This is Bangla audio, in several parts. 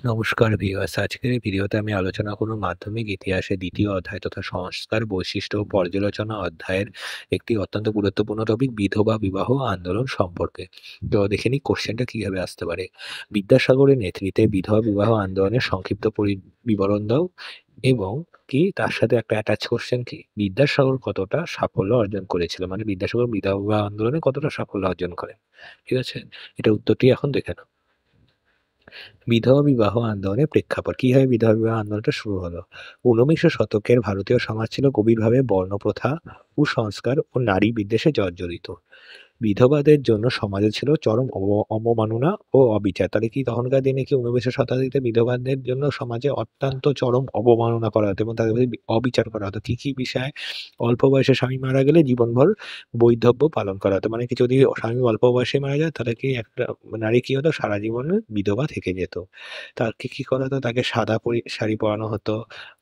নমস্কার ভিউয়ার্স, আজকের এই ভিডিওতে আমি আলোচনা করব মাধ্যমিক ইতিহাসের দ্বিতীয় অধ্যায় তথা সংস্কার বৈশিষ্ট্য ও পর্যালোচনা অধ্যায়ের একটি অত্যন্ত গুরুত্বপূর্ণ টপিক বিধবা বিবাহ আন্দোলন সম্পর্কে। তো দেখে নিই কোশ্চেনটা কিভাবে আসতে পারে। বিদ্যাসাগরের নেতৃত্বে বিধবা বিবাহ আন্দোলনের সংক্ষিপ্ত বিবরণ দাও এবং কি তার সাথে একটা অ্যাটাচ কোশ্চেন কি বিদ্যাসাগর কতটা সাফল্য অর্জন করেছিল, মানে বিদ্যাসাগর বিধবা বিবাহ আন্দোলনে কতটা সাফল্য অর্জন করেন। ঠিক আছে, এটা উত্তরটি এখন দেখে নাও। বিধবা বিবাহ আন্দোলনের প্রেক্ষাপট। কিভাবে বিধবা বিবাহ আন্দোলনটা শুরু হলো? ঊনবিংশ শতকের ভারতীয় সমাজ ছিল গভীরভাবে বর্ণপ্রথা, কুসংস্কার ও নারী বিদ্বেষে জর্জরিত। বিধবাদের জন্য সমাজে ছিল চরম অবমাননা ও অবিচার। তাহলে কি তখনকার দিনে কি ঊনবিংশ শতাব্দীতে বিধবাদের জন্য সমাজে অত্যন্ত চরম অবমাননা করা হতো এবং তাদের প্রতি অবিচার করা হতো। কি, কি বিষয়ে? অল্প বয়সে স্বামী মারা গেলে জীবনভর বৈধব্য পালন করা হতো। মানে কি যদি স্বামী অল্প বয়সে মারা যায় তাহলে কি একটা নারী কি হতো সারা জীবন বিধবা থেকে যেত। তাকে কি করা হতো? তাকে সাদা শাড়ি পরানো হতো,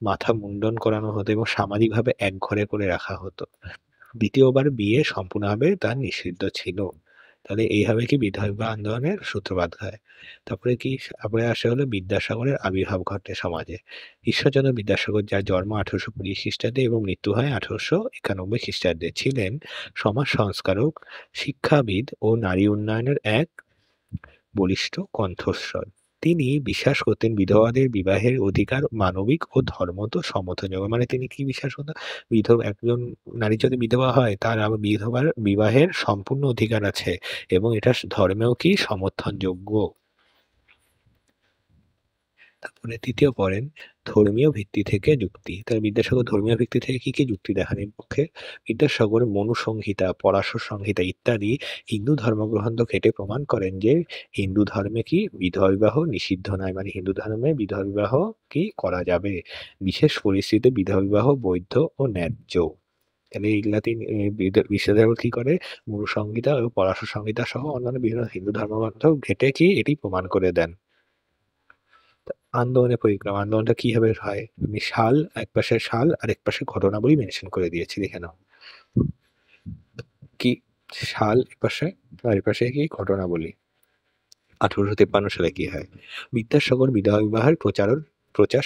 মাথা মুন্ডন করানো হতো এবং সামাজিকভাবে একঘরে করে রাখা হতো। দ্বিতীয়বার বিয়ে সম্পূর্ণভাবে তা নিষিদ্ধ ছিল। তাহলে এইভাবে কি বিধবা আন্দোলনের সূত্রপাত হয়। তারপরে কি তারপরে আসে হলো বিদ্যাসাগরের আবির্ভাব ঘটে সমাজে। ঈশ্বরচন্দ্র বিদ্যাসাগর, যার জন্ম 1820 খ্রিস্টাব্দে এবং মৃত্যু হয় 1891 খ্রিস্টাব্দে, ছিলেন সমাজ সংস্কারক, শিক্ষাবিদ ও নারী উন্নয়নের এক বলিষ্ঠ কণ্ঠস্বর। তিনি বিশ্বাস করতেন বিধবাদের বিবাহের অধিকার মানবিক ও ধর্মত সমর্থনযোগ্য। মানে তিনি কি বিশ্বাস করতেন? একজন নারী যদি বিধবা হয় তার আবার বিধবার বিবাহের সম্পূর্ণ অধিকার আছে এবং এটা ধর্মেও কি সমর্থনযোগ্য। তারপরে ৩য় পড়েন ধর্মীয় ভিত্তি থেকে যুক্তি। তাহলে বিদ্যাসাগর ধর্মীয় ভিত্তি থেকে কি, কি যুক্তি দেখান এর পক্ষে? বিদ্যাসাগর মনুসংহিতা, পরাশর সংহিতা ইত্যাদি হিন্দু ধর্মগ্রন্থ ঘেঁটে প্রমাণ করেন যে হিন্দু ধর্মে কি বিধবা বিবাহ নিষিদ্ধ নয়। মানে হিন্দু ধর্মে বিধবা বিবাহ কি করা যাবে। বিশেষ পরিস্থিতিতে বিধবা বিবাহ বৈধ ও ন্যায্য। তাহলে এইগুলা তিনি বিদ্যাসাগর কি করে? মনুসংহিতা ও পরাশর সংহিতা সহ অন্যান্য বিভিন্ন হিন্দু ধর্মগ্রন্থ ঘেঁটে কি এটি প্রমাণ করে দেন। আন্দোলনের পরিক্রমা। আন্দোলনটা কিভাবে হয়? আমি একপাশে সাল আর একপাশে ঘটনাবলী মেনশন করে দিয়েছি, দেখে নাও। কি সাল একপাশে আর এপাশে কি ঘটনাবলী। 1853 সালে কি হয়? বিদ্যাসাগর বিধবা বিবাহের প্রচার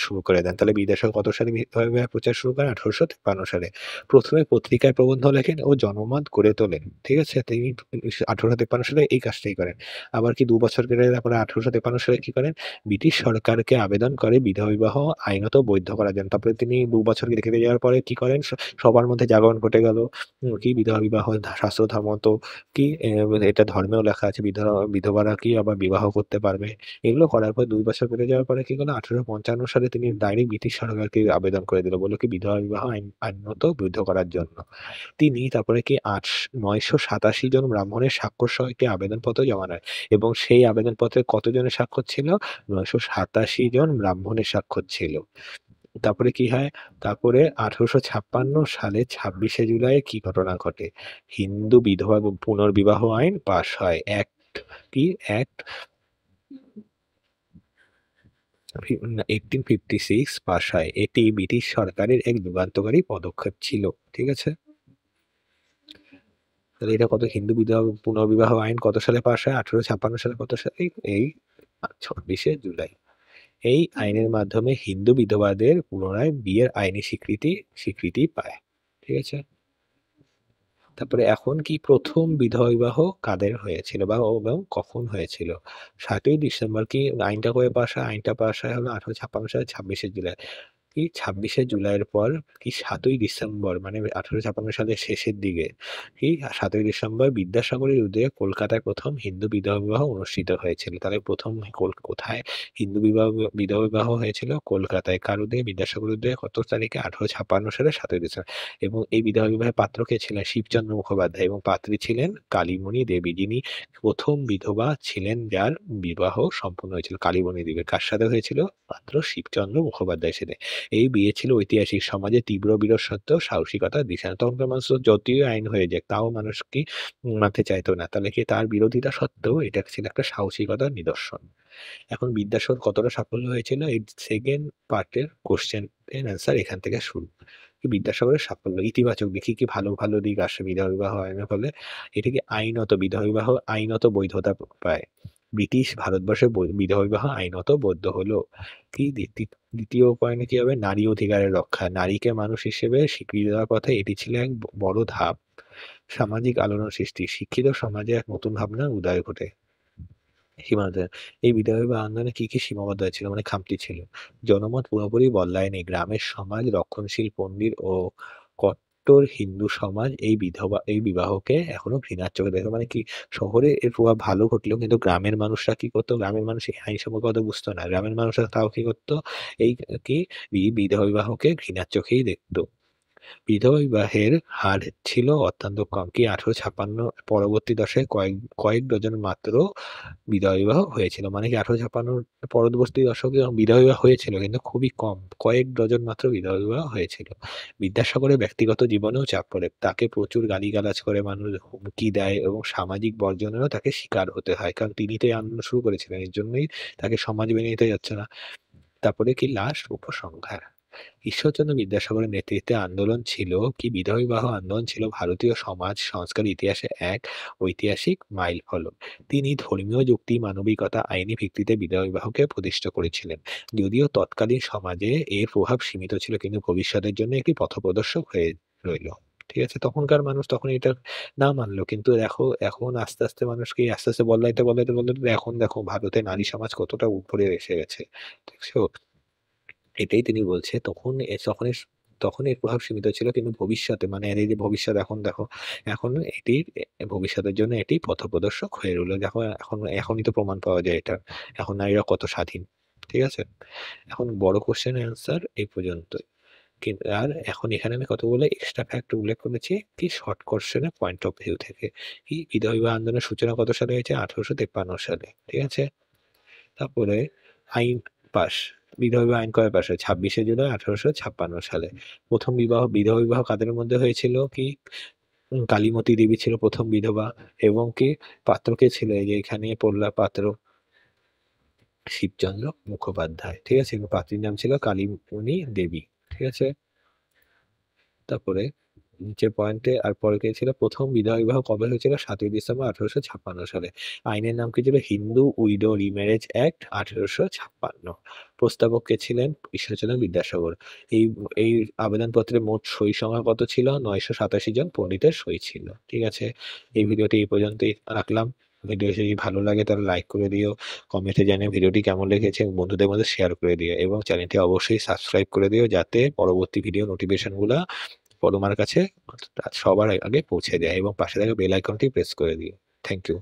শুরু করে দেন। তাহলে বিদ্যাসাগর কত সালে বিধবা বিবাহের প্রচার শুরু করেন? 1853 সালে। প্রথমে পত্রিকায় প্রবন্ধ লেখেন ও জনমত গড়ে তোলেন। ঠিক আছে? তিনি 1853 সালে এই কাজটাই করেন। আবার কি ২ বছর কেটে তারপরে 1853 সালে কি করেন? ব্রিটিশ সরকারকে আবেদন করে বিধবা বিবাহ আইনত বৈধ করার জন্য। তারপরে তিনি ২ বছর কেটে যাওয়ার পরে কি করেন? সবার মধ্যে জাগরণ ঘটে গেল। কি বিধবা বিবাহ শাস্ত্র ধর্মত কি এটা ধর্মেও লেখা আছে বিধবারা কি আবার বিবাহ করতে পারবে। এগুলো করার পর ২ বছর কেটে যাওয়ার পরে কি করলো? 1855 সালে তিনি ডাইরেক্ট ব্রিটিশ সরকারকে আবেদন করে দিল। বলল কি বিধবা বিবাহ আইনত বৈধ করার জন্য। তিনি তারপরে কি ৯৮৭ জন ব্রাহ্মণের স্বাক্ষর সহ একটি আবেদনপত্র জমা নেয় এবং সেই আবেদনপত্রে কতজনের স্বাক্ষর ছিল? ৯৮৭ জন ব্রাহ্মণের স্বাক্ষর ছিল। তারপরে কি হয়? তারপরে ১৮৫৬ সালে ২৬শে জুলাই কি ঘটনা ঘটে? হিন্দু বিধবা পুনর্বিবাহ আইন পাস হয়। কি অ্যাক্ট 1856 পাস হয়। এটি ব্রিটিশ সরকারের এক যুগান্তকারী পদক্ষেপ ছিল। ঠিক আছে? তাহলে এটা কত হিন্দু পুনর্বিবাহ আইন কত সালে পাস হয়? ১৮৫৬ সালে কত সালে? এই ২৬শে জুলাই। এই আইনের মাধ্যমে হিন্দু বিধবাদের পুনরায় বিয়ের আইনি স্বীকৃতি পায়। ঠিক আছে? তারপরে এখন কি প্রথম বিধবা বিবাহ কাদের হয়েছিল বা এবং কখন হয়েছিল? ৭ই ডিসেম্বর কি আইনটা কবে পাস হয়? আইনটা পাস হয় হলো ১৮৫৬ সালের ২৬শে জুলাই। কি ২৬শে জুলাইয়ের পর কি ৭ই ডিসেম্বর মানে ১৮৫৬ সালের শেষের দিকে কি ৭ই ডিসেম্বর বিদ্যাসাগরের উদয়ে কলকাতায় প্রথম হিন্দু বিধবা বিবাহ অনুষ্ঠিত হয়েছিল। তাহলে প্রথম কোথায় হিন্দু বিধবা বিবাহ হয়েছিল? কলকাতায়। কার উদয়ে? বিদ্যাসাগরের উদয়ে কত তারিখে? ১৮৫৬ সালের ৭ই ডিসেম্বর। এবং এই বিধবা বিবাহের পাত্র কে ছিলেন? শিবচন্দ্র মুখোপাধ্যায় এবং পাত্রী ছিলেন কালীমণি দেবী, যিনি প্রথম বিধবা ছিলেন যার বিবাহ সম্পন্ন হয়েছিল। কালীমণি দেবীর কার সাথে হয়েছিল? পাত্র শিবচন্দ্র মুখোপাধ্যায়ের সাথে। এই বিয়ে ছিল ঐতিহাসিক। সমাজে তীব্র বিরোধ সত্ত্বেও সাহসিকতার দিশানা। তখনকার মানুষ তো যতই আইন হয়ে যাক তাও মানুষ কি মানতে চাইতো না। তাহলে কি তার বিরোধিতা সত্ত্বেও এটা ছিল একটা সাহসিকতার নিদর্শন। এখন বিদ্যাসাগর কতটা সাফল্য হয়েছিল? এই সেকেন্ড পার্টের কোশ্চেন এর অ্যান্সার এখান থেকে শুরু। বিদ্যাসাগরের সাফল্য ইতিবাচক দিক কি, কি ভালো, ভালো দিক আসে বিধবা বিবাহ আইনের ফলে? এটা কি বিধবা বিবাহ আইনত বৈধতা পায়। ব্রিটিশ ভারতবর্ষে বিধবা বিবাহ আইনত বৈধ হলো। কি দ্বিতীয় পয়েন্টে কি হবে? নারী অধিকারের রক্ষা। নারীকে মানুষ হিসেবে স্বীকৃতি দেওয়ার পথে এটি ছিল এক বড় ধাপ। সামাজিক আলোড়ন সৃষ্টি। শিক্ষিত সমাজে এক নতুন ভাবনার উদয় ঘটে। সীমাবদ্ধতা। এই বিধবা বিবাহ আন্দোলনে কি সীমাবদ্ধতা ছিল, মানে খামতি ছিল? জনমত পুরোপুরি বদলায়নি। গ্রামের সমাজ, রক্ষণশীল পণ্ডিত ও কট্টর হিন্দু সমাজ এই বিবাহকে এখনো ঘৃণার চোখে দেখে। মানে কি, শহরে এর প্রভাব ভালো ঘটলেও কিন্তু গ্রামের মানুষরা কি করতো? গ্রামের মানুষ এই আইন সম্পর্কে অত বুঝতো না। গ্রামের মানুষরা তাও কি করতো? এই কি বিধবা বিবাহকে ঘৃণার চোখেই দেখতো। বিধবা বিবাহের হার ছিল অত্যন্ত কম। কি 1856 পরবর্তী দশকে কয়েক কয়েক ডজন মাত্র বিধবা বিবাহ হয়েছিল। মানে কি 1856 পরবর্তী দশকে বিধবা বিবাহ হয়েছিল কিন্তু খুবই কম। কয়েক ডজন মাত্র বিধবা বিবাহ হয়েছিল। বিদ্যাসাগরের ব্যক্তিগত জীবনেও চাপ পড়ে। তাকে প্রচুর গালিগালাজ করে মানুষ, হুমকি দেয় এবং সামাজিক বর্জনেরও তাকে শিকার হতে হয়। কারণ তিনি তো এই আন্দোলন শুরু করেছিলেন। এর জন্যই তাকে সমাজ মেনে নিতে যাচ্ছে না। তারপরে কি লাস্ট উপসংহার। ঈশ্বরচন্দ্র বিদ্যাসাগরের নেতৃত্বে আন্দোলন ছিল কি বিধবা বিবাহ আন্দোলন ছিল ভারতীয় সমাজ সংস্কার ইতিহাসে এক ঐতিহাসিক মাইলফলক। তিনি ধর্মীয় যুক্তি, মানবিকতা, আইনি ভিত্তিতে বিধবা বিবাহকে প্রতিষ্ঠা করেছিলেন। যদিও তৎকালীন সমাজে এর প্রভাব সীমিত ছিল, কিন্তু ভবিষ্যতের জন্য একটি পথপ্রদর্শক হয়ে রইল। ঠিক আছে, তখনকার মানুষ তখন এটা না মানলো, কিন্তু দেখো এখন আস্তে আস্তে মানুষকে আস্তে আস্তে বদলাইতে বদলাইতে বদলাইতে এখন দেখো ভারতে নারী সমাজ কতটা উপরে এসে গেছে। দেখছো, এটাই তিনি বলছে। তখন এর প্রভাব সীমিত ছিল, কিন্তু ভবিষ্যতে, মানে এর এই যে ভবিষ্যৎ, এখন দেখো, এখন এটির ভবিষ্যতের জন্য এটি পথপ্রদর্শক হয়ে রইল। দেখো এখনই তো প্রমাণ পাওয়া যায় এটা। এখন নারীরা কত স্বাধীন। ঠিক আছে, এখন বড় কোশ্চেন অ্যান্সার এই পর্যন্তই। আর এখন এখানে আমি কতগুলো এক্সট্রা ফ্যাক্ট উল্লেখ করেছি কি শর্ট কোশ্চেনের পয়েন্ট অফ ভিউ থেকে। কি বিধবা বিবাহ আন্দোলনের সূচনা কত সালে হয়েছে? 1853 সালে। ঠিক আছে, তারপরে আইন পাস। বিধবা বিবাহ আইন কবে পাস হয়? 26শে জুলাই 1856 সালে। প্রথম বিধবা বিবাহ কাদের মধ্যে হয়েছিল? কি কালীমতী দেবী ছিল প্রথম বিধবা, এবং কি পাত্র কে ছিল? এই যে এখানে পড়লা পাত্র, শিবচন্দ্র মুখোপাধ্যায়। ঠিক আছে, পাত্রীর নাম ছিল কালীমণি দেবী। ঠিক আছে, তারপরে নিচের পয়েন্টে আর পরে কে ছিল? প্রথম বিধবা বিবাহ কবে হয়েছিল? 7ই ডিসেম্বর 1856 সালে। আইনের নাম কি ছিল? Hindu widow remarriage act 1856। প্রস্তাবক কে ছিলেন? ঈশ্বরচন্দ্র বিদ্যাসাগর। এই এই আবেদনপত্রে মোট সই সংখ্যা কত ছিল? 987 জন পণ্ডিতের সই ছিল। ঠিক আছে, এই ভিডিওটি এই পর্যন্তই রাখলাম। ভিডিও যদি ভালো লাগে তাহলে লাইক করে দিও, কমেন্টে জানিয়ে ভিডিওটি কেমন লেগেছে এবং বন্ধুদের মধ্যে শেয়ার করে দিও, এবং চ্যানেলটি অবশ্যই সাবস্ক্রাইব করে দিও যাতে পরবর্তী ভিডিও নোটিফিকেশন গুলা তোমার কাছে সবার আগে পৌঁছে দেয়, এবং পাশে থাকা বেল আইকনটি প্রেস করে দিও। Thank you.